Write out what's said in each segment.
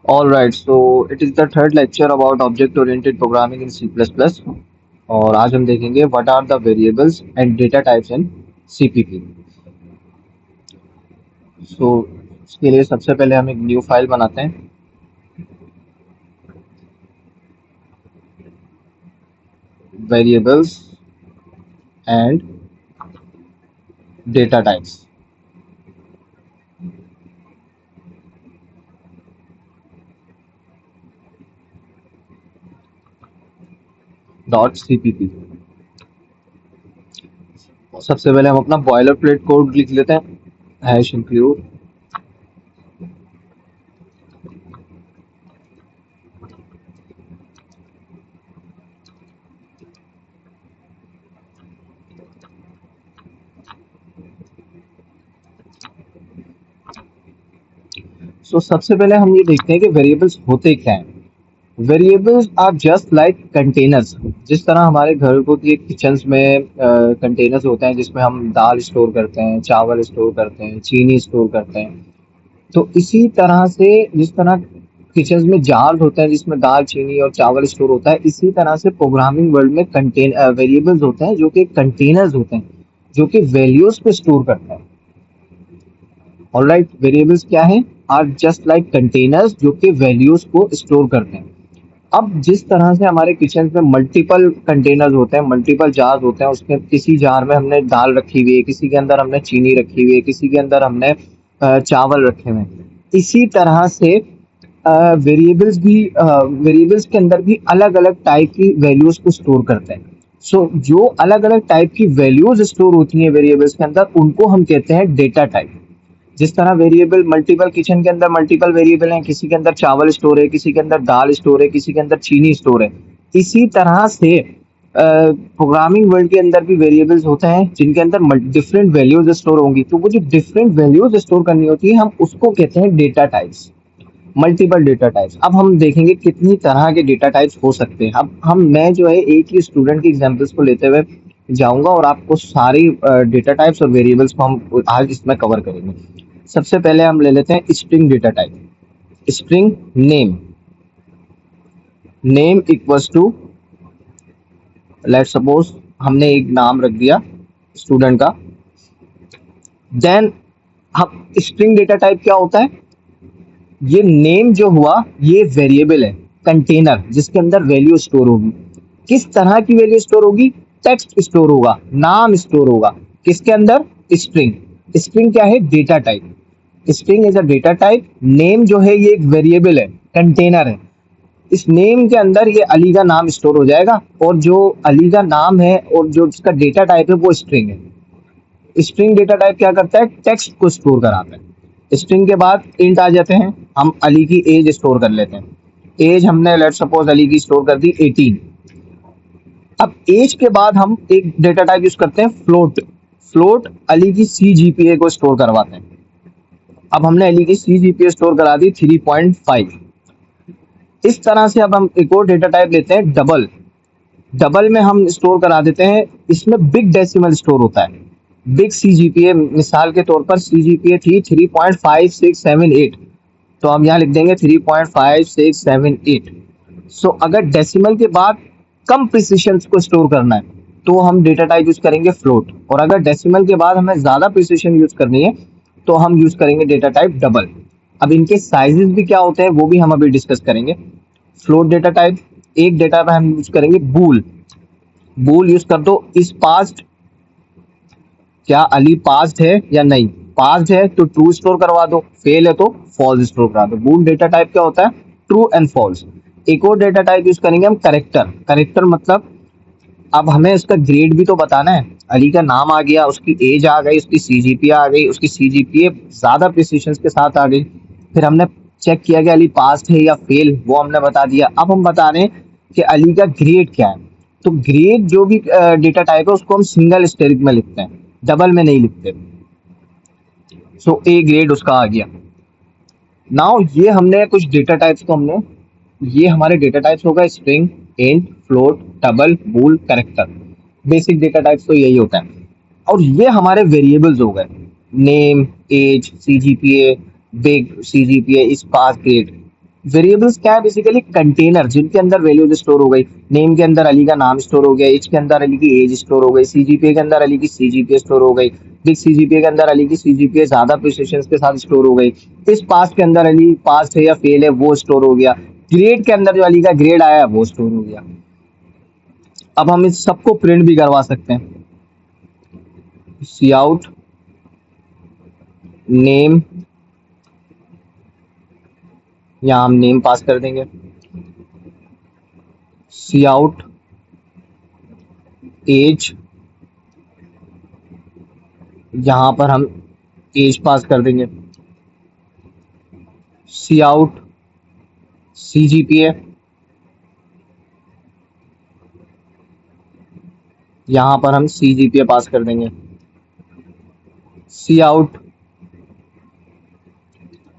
All right, so it is the third lecture about object-oriented programming in C++. और आज हम देखेंगे what are the variables and data types in CPP. So इसके लिए सबसे पहले हम एक न्यू फाइल बनाते हैं. Variables and data types dot CPP. सबसे पहले हम अपना बॉयलर प्लेट कोड लिख लेते हैं. हैश इंक्लूड सबसे पहले हम ये देखते हैं कि वेरिएबल्स होते क्या हैं. Variables are just like containers. जिस तरह हमारे घर को के किचन्स में कंटेनर्स होते हैं जिसमें हम दाल स्टोर करते हैं, चावल स्टोर करते हैं, चीनी स्टोर करते हैं. तो इसी तरह से जिस तरह किचन्स में जार्स होते हैं जिसमें दाल, चीनी और चावल स्टोर होता है, इसी तरह से प्रोग्रामिंग वर्ल्ड में वेरिएबल्स होते हैं जो कि कंटेनर्स होते हैं जो कि वैल्यूज को स्टोर करते हैं. ऑलराइट, वेरिएबल्स क्या हैं? आर जस्ट लाइक कंटेनर्स जो कि वैल्यूज को स्टोर करते हैं. अब जिस तरह से हमारे किचन में मल्टीपल कंटेनर्स होते हैं, मल्टीपल जार्स होते हैं, उसके किसी जार में हमने दाल रखी हुई है, किसी के अंदर हमने चीनी रखी हुई है, किसी के अंदर हमने चावल रखे हुए हैं. इसी तरह से वेरिएबल्स के अंदर भी अलग अलग टाइप की वैल्यूज को स्टोर करते हैं. जो अलग अलग टाइप की वैल्यूज स्टोर होती हैं वेरिएबल्स के अंदर, उनको हम कहते हैं डेटा टाइप. जिस तरह वेरिएबल मल्टीपल किचन के अंदर मल्टीपल वेरिएबल हैं, किसी के अंदर चावल स्टोर है, किसी के अंदर दाल स्टोर है, किसी के अंदर चीनी स्टोर है, इसी तरह से प्रोग्रामिंग वर्ल्ड के अंदर भी वेरिएबल्स होते हैं जिनके अंदर डिफरेंट वैल्यूज स्टोर होंगी. तो वो जो डिफरेंट वैल्यूज स्टोर करनी होती है हम उसको कहते हैं data types, multiple data types. अब हम देखेंगे कितनी तरह के डेटा टाइप्स हो सकते हैं. अब हम मैं जो है एक ही स्टूडेंट की एग्जांपल्स को लेते हुए जाऊंगा और आपको सारी डेटा टाइप्स और वेरिएबल्स को हम आज इसमें कवर करेंगे. सबसे पहले हम ले लेते हैं string data type. String name. Name equals to, let suppose हमने एक नाम रख दिया स्टूडेंट का. देन हम स्ट्रिंग डेटा टाइप क्या होता है? ये नेम जो हुआ ये वेरिएबल है, कंटेनर जिसके अंदर वैल्यू स्टोर होगी. किस तरह की वैल्यू स्टोर होगी? टेक्स्ट स्टोर होगा, नाम स्टोर होगा. किसके अंदर? स्ट्रिंग. स्ट्रिंग क्या है? Data type. String is a data type. Name जो है ये एक वेरिएबल है, कंटेनर है. इस नेम के अंदर ये अली का नाम स्टोर हो जाएगा और जो अली का नाम है और जो इसका डेटा टाइप है वो स्ट्रिंग है. स्ट्रिंग डेटा टाइप क्या करता है? टेक्स्ट को स्टोर कराता है. स्ट्रिंग के बाद इंट आ जाते हैं. हम अली की एज स्टोर कर लेते हैं. एज हमने लेट सपोज अली की स्टोर कर दी 18. अब एज के बाद हम एक डेटा टाइप यूज करते हैं फ्लोट. फ्लोट अली की CGPA को स्टोर करवाते हैं. अब हमने अली की CGPA स्टोर करा दी 3.5. इस तरह से अब हम एक और डेटा टाइप लेते हैं डबल. डबल में हम स्टोर करा देते हैं, इसमें बिग डेसिमल स्टोर होता है. बिग CGPA मिसाल के तौर पर CGPA थी 3.5678, तो हम यहाँ लिख देंगे 3.5678. अगर डेसिमल के बाद कम प्रिसिशन को स्टोर करना है तो हम डेटा टाइप यूज करेंगे फ्लोट, और अगर डेसिमल के बाद हमें ज्यादा प्रिसिशन यूज करनी है तो हम यूज करेंगे डेटा टाइप डबल. अब इनके साइजेस भी क्या होते हैं वो भी हम अभी डिस्कस करेंगे. फ्लोट डेटा टाइप, एक डेटा पे हम यूज करेंगे बूल. बूल यूज कर दो इस पास्ट, क्या अली पास्ट है या नहीं. पास्ट है तो ट्रू स्टोर करवा दो, फेल है तो फॉल्स स्टोर करा दो. बूल डेटा टाइप क्या होता है? True and false. एक और डेटा टाइप यूज करेंगे हम करेक्टर. करेक्टर मतलब अब हमें उसका ग्रेड भी तो बताना है. अली का नाम आ गया, उसकी एज आ गई, उसकी CGPA आ गई, उसकी CGPA ज्यादा प्रिसिशन के साथ आ गई. फिर हमने चेक किया कि अली पास है या फेल, वो हमने बता दिया. अब हम बता रहे हैं कि अली का ग्रेड क्या है. तो ग्रेड जो भी डेटा टाइप है उसको हम सिंगल स्टेरिक में लिखते हैं, डबल में नहीं लिखते. ए ग्रेड उसका आ गया. नाउ ये हमने कुछ डेटा टाइप्स को हमने, ये हमारे डेटा टाइप्स होगा स्ट्रिंग, इंट, फ्लोट, डबल, बूल, कैरेक्टर. बेसिक डेटा टाइप्स तो यही होता है. और ये हमारे वेरिएबल्स हो गए. Name, age, CGPA, big CGPA, sparse, grade. Variables क्या है? बेसिकली कंटेनर जिनके अंदर वैल्यूज स्टोर हो गई। नेम के अंदर अली का नाम स्टोर हो गया, एज के अंदर अली की एज स्टोर हो गई, सीजीपीए के अंदर अली की सीजीपीए स्टोर हो गई, बिग सीजीपीए के अंदर अली की सीजीपीए ज्यादा प्रिसिशन के साथ स्टोर हो गई, इस पास के अंदर अली पास है या फेल है वो स्टोर हो गया, ग्रेड के अंदर जो अली का ग्रेड आया है वो स्टोर हो गया। अब हम इस सबको प्रिंट भी करवा सकते हैं। सी आउट नेम, यहाँ हम नेम पास कर देंगे। सी आउट एज, यहाँ पर हम एज पास कर देंगे। सी आउट सीजीपीए, यहाँ पर हम सीजीपीए पास कर देंगे। सी आउट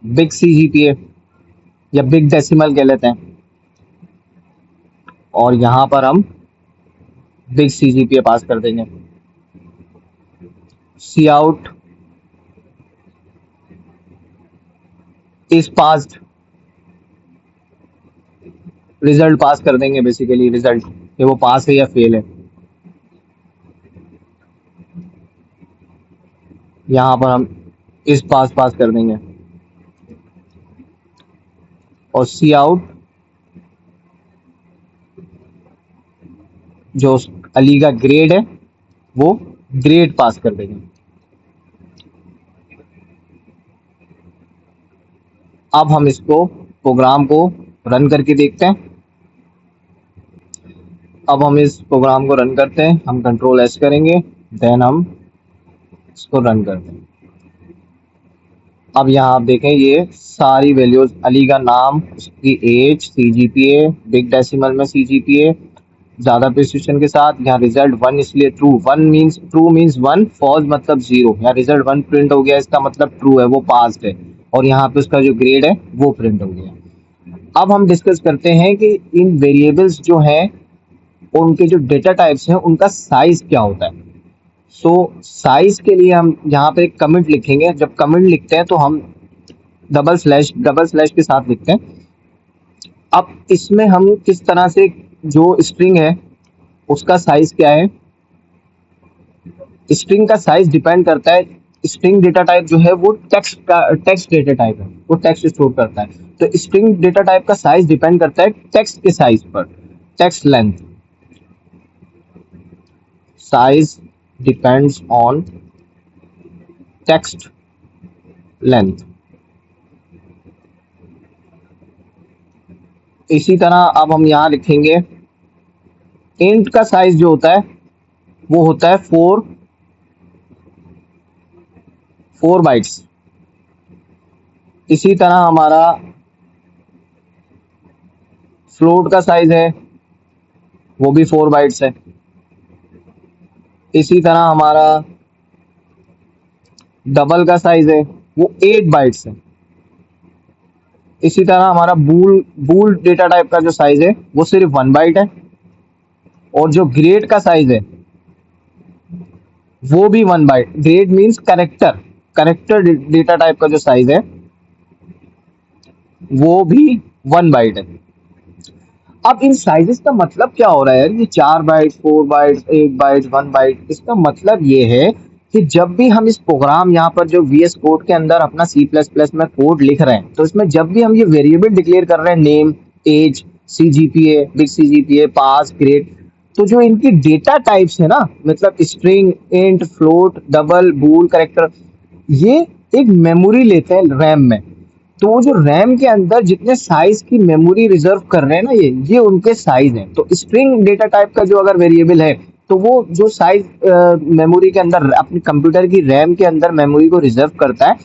बिग सीजीपीए या बिग डेसिमल कह लेते हैं, और यहाँ पर हम बिग सीजीपीए पास कर देंगे। सी आउट इस पास, रिजल्ट पास कर देंगे। बेसिकली रिजल्ट कि वो पास है या फेल है। यहाँ पर हम इस पास पास कर देंगे, और सी आउट जो अली का ग्रेड है वो ग्रेड पास कर देंगे। अब हम इसको प्रोग्राम को रन करके देखते हैं। अब हम इस प्रोग्राम को रन करते हैं, हम कंट्रोल एस करेंगे, देन हम इसको रन करते हैं। अब यहाँ आप देखें ये सारी वैल्यूज, अली का नाम, उसकी एज, सीजीपीए, बिग डेसिमल में सीजीपीए ज्यादा प्रिसिशन के साथ, यहाँ रिजल्ट 1 इसलिए true, 1 means true means 1, false मतलब 0। यहाँ रिजल्ट 1 प्रिंट हो गया, इसका मतलब ट्रू है, वो पास्ड है, और यहाँ पे उसका जो ग्रेड है वो प्रिंट हो गया। अब हम डिस्कस करते हैं कि इन वेरिएबल्स जो हैं उनके जो डेटा टाइप्स हैं उनका साइज क्या होता है। सो साइज के लिए हम यहाँ पे एक कमेंट लिखेंगे। जब कमेंट लिखते हैं तो हम डबल स्लैश के साथ लिखते हैं। अब इसमें हम किस तरह से, जो स्ट्रिंग है उसका साइज क्या है, स्ट्रिंग का साइज डिपेंड करता है। स्ट्रिंग डेटा टाइप जो है वो टेक्स्ट डेटा टाइप है, वो टेक्स्ट स्टोर करता है। तो स्ट्रिंग डेटा टाइप का साइज डिपेंड करता है टेक्स्ट के साइज पर। Text length size depends on text length. इसी तरह अब हम यहाँ लिखेंगे इंट का साइज जो होता है वो होता है 4 बाइट्स। इसी तरह हमारा फ्लोट का साइज है वो भी 4 बाइट्स है। इसी तरह हमारा डबल का साइज है वो 8 बाइट्स है। इसी तरह हमारा बूल डेटा टाइप का जो साइज है वो सिर्फ 1 बाइट है, और जो ग्रेड का साइज है वो भी 1 byte. Grade means character data type का जो साइज है वो भी 1 बाइट है। अब इन साइजेस का मतलब क्या हो रहा है यार, ये 4 बाइट, 4 बाइट, 8 बाइट, 1 बाइट, इसका मतलब ये है कि जब भी हम इस प्रोग्राम यहाँ पर जो वीएस कोड के अंदर अपना सी प्लस प्लस में कोड लिख रहे हैं, तो इसमें जब भी हम ये वेरिएबल डिक्लेयर कर रहे हैं, name, age, CGPA, big CGPA, pass, grade, तो जो इनकी डेटा टाइप्स है ना, मतलब string, int, float, double, bool, character, ये एक मेमोरी लेते हैं रैम में। तो वो जो रैम के अंदर जितने साइज की मेमोरी रिजर्व कर रहे हैं ना, ये उनके साइज हैं। तो स्ट्रिंग डेटा टाइप का जो अगर वेरिएबल है तो वो जो साइज मेमोरी के अंदर अपने कंप्यूटर की रैम के अंदर मेमोरी को रिजर्व करता है,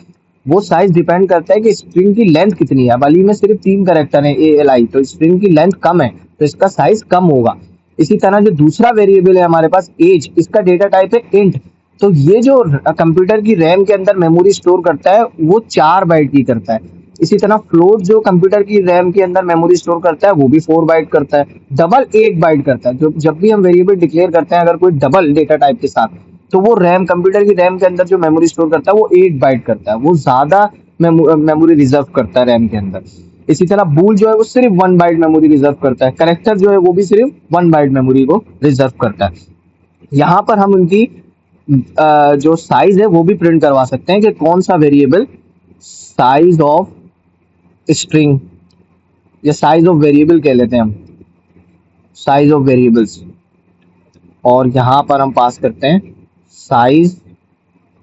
वो साइज डिपेंड करता है कि स्ट्रिंग की लेंथ कितनी है। अब अली में सिर्फ 3 कैरेक्टर है ALI, तो स्ट्रिंग की लेंथ कम है तो इसका साइज कम होगा। इसी तरह जो दूसरा वेरिएबल है हमारे पास एज, इसका डेटा टाइप है इंट, तो ये जो कंप्यूटर की रैम के अंदर मेमोरी स्टोर करता है वो 4 बाइट की करता है। इसी तरह फ्लोट जो कंप्यूटर की रैम के अंदर मेमोरी स्टोर करता है वो भी 4 बाइट करता है। डबल 8 बाइट करता है। जब भी हम वेरिएबल डिक्लेयर करते हैं अगर कोई डबल डेटा टाइप के साथ, तो वो रैम, कंप्यूटर की रैम के अंदर जो मेमोरी स्टोर करता है वो 8 बाइट करता है, वो ज्यादा मेमोरी रिजर्व करता है रैम के अंदर। इसी तरह बूल जो है वो सिर्फ 1 बाइट मेमोरी रिजर्व करता है, करेक्टर जो है वो भी सिर्फ 1 बाइट मेमोरी को रिजर्व करता है। यहाँ पर हम उनकी जो साइज है वो भी प्रिंट करवा सकते हैं कि कौन सा वेरिएबल साइज ऑफ स्ट्रिंग या साइज ऑफ वेरिएबल कह लेते हैं हम, साइज ऑफ वेरिएबल्स, और यहाँ पर हम पास करते हैं साइज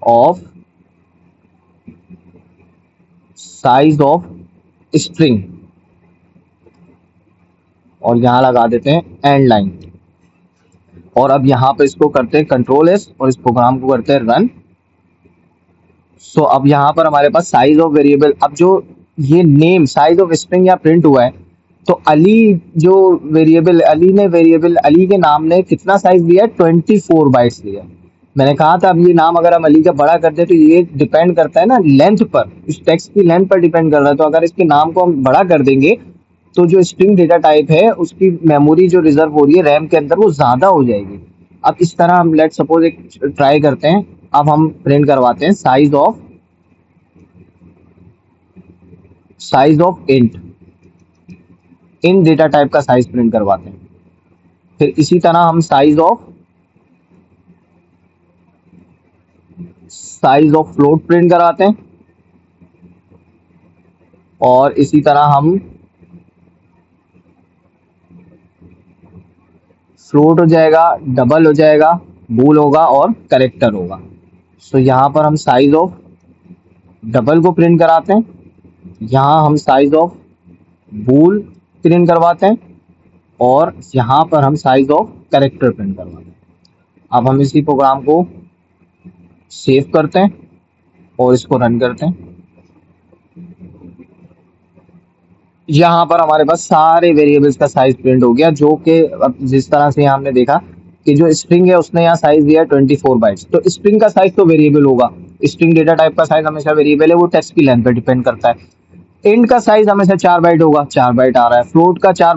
ऑफ स्ट्रिंग, और यहाँ लगा देते हैं एंड लाइन। और अब यहाँ पे इसको करते हैं कंट्रोल एस और इस प्रोग्राम को करते हैं रन। सो अब यहाँ पर हमारे पास साइज ऑफ वेरिएबल, अब जो ये नेम साइज ऑफ स्ट्रिंग यहाँ प्रिंट हुआ है, तो अली जो वेरिएबल, अली ने वेरिएबल अली के नाम ने कितना साइज लिया है, 24 बाइट्स लिया। मैंने कहा था अब ये नाम अगर हम अली का बड़ा करते तो ये डिपेंड करता है ना लेंथ पर, इस टेक्स्ट की लेंथ पर डिपेंड कर रहा है। तो अगर इसके नाम को हम बड़ा कर देंगे तो जो स्ट्रिंग डेटा टाइप है उसकी मेमोरी जो रिजर्व हो रही है रैम के अंदर वो ज्यादा हो जाएगी। अब इस तरह हम लेट सपोज एक ट्राई करते हैं। अब हम प्रिंट करवाते हैं size of in data type का साइज प्रिंट करवाते हैं। फिर इसी तरह हम साइज ऑफ फ्लोट प्रिंट कराते हैं, और इसी तरह हम फ्लोट हो जाएगा, डबल हो जाएगा, बूल होगा और करेक्टर होगा। सो यहाँ पर हम साइज ऑफ डबल को प्रिंट कराते हैं, यहाँ हम साइज ऑफ बूल प्रिंट करवाते हैं, और यहाँ पर हम साइज ऑफ करेक्टर प्रिंट करवाते हैं। अब हम इसी प्रोग्राम को सेव करते हैं और इसको रन करते हैं। यहाँ पर हमारे पास सारे वेरिएबल्स का साइज प्रिंट हो गया, जो कि अब जिस तरह से हमने देखा कि जो स्ट्रिंग है उसने यहाँ साइज दिया है 24 बाइट्स। तो स्ट्रिंग का साइज तो वेरिएबल होगा, स्ट्रिंग डेटा टाइप का साइज हमेशा वेरिएबल है, वो टेक्स्ट की लेंथ पे डिपेंड करता है। इंट का साइज हमेशा 4 बाइट होगा, 4 बाइट आ रहा है। फ्लोट का 4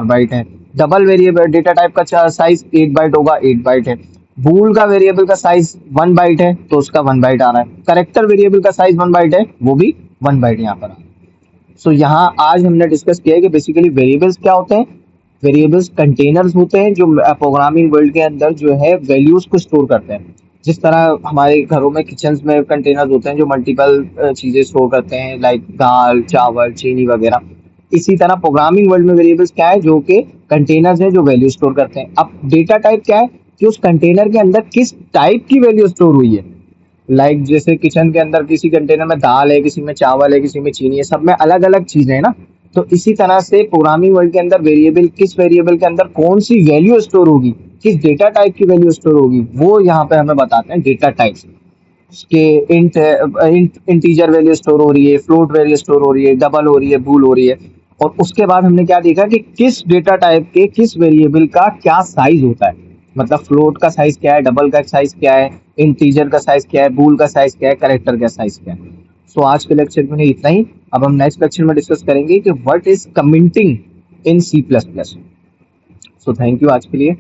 बाइट है। डबल वेरिएबल डेटा टाइप का साइज 8 बाइट होगा, 8 बाइट है। बूल का वेरिएबल का साइज 1 बाइट है तो उसका 1 बाइट आ रहा है। करेक्टर वेरिएबल का साइज 1 बाइट है, वो भी 1 बाइट यहाँ पर आ रहा है। सो यहाँ आज हमने डिस्कस किया है कि बेसिकली वेरिएबल्स क्या होते हैं। वेरिएबल्स कंटेनर्स होते हैं जो प्रोग्रामिंग वर्ल्ड के अंदर जो है वैल्यूज को स्टोर करते हैं। जिस तरह हमारे घरों में किचन्स में कंटेनर्स होते हैं जो मल्टीपल चीजें स्टोर करते हैं, लाइक दाल, चावल, चीनी वगैरह। इसी तरह प्रोग्रामिंग वर्ल्ड में वेरिएबल्स क्या है, जो कि कंटेनर्स हैं जो वैल्यू स्टोर करते हैं। अब डेटा टाइप क्या है कि उस कंटेनर के अंदर किस टाइप की वैल्यू स्टोर हुई है। लाइक जैसे किचन के अंदर किसी कंटेनर में दाल है, किसी में चावल है, किसी में चीनी है, सब में अलग अलग चीजें है ना। तो इसी तरह से प्रोग्रामिंग वर्ल्ड के अंदर वेरिएबल, किस वेरिएबल के अंदर कौन सी वैल्यू स्टोर होगी, किस डेटा टाइप की वैल्यू स्टोर होगी, वो यहाँ पे हमें बताते हैं डेटा टाइप्स के। इंटीजर वैल्यू स्टोर हो रही है, फ्लोट वैल्यू स्टोर हो रही है, डबल हो रही है, बूल हो रही है। और उसके बाद हमने क्या देखा कि किस डेटा टाइप के किस वेरिएबल का क्या साइज होता है, मतलब फ्लोट का साइज क्या है, डबल का साइज क्या है, इंटीजर का साइज क्या है, बूल का साइज क्या है, करेक्टर का साइज क्या है। सो आज के लेक्चर में इतना ही। अब हम नेक्स्ट लेक्चर में डिस्कस करेंगे कि what is commenting in C++। So thank you आज के लिए।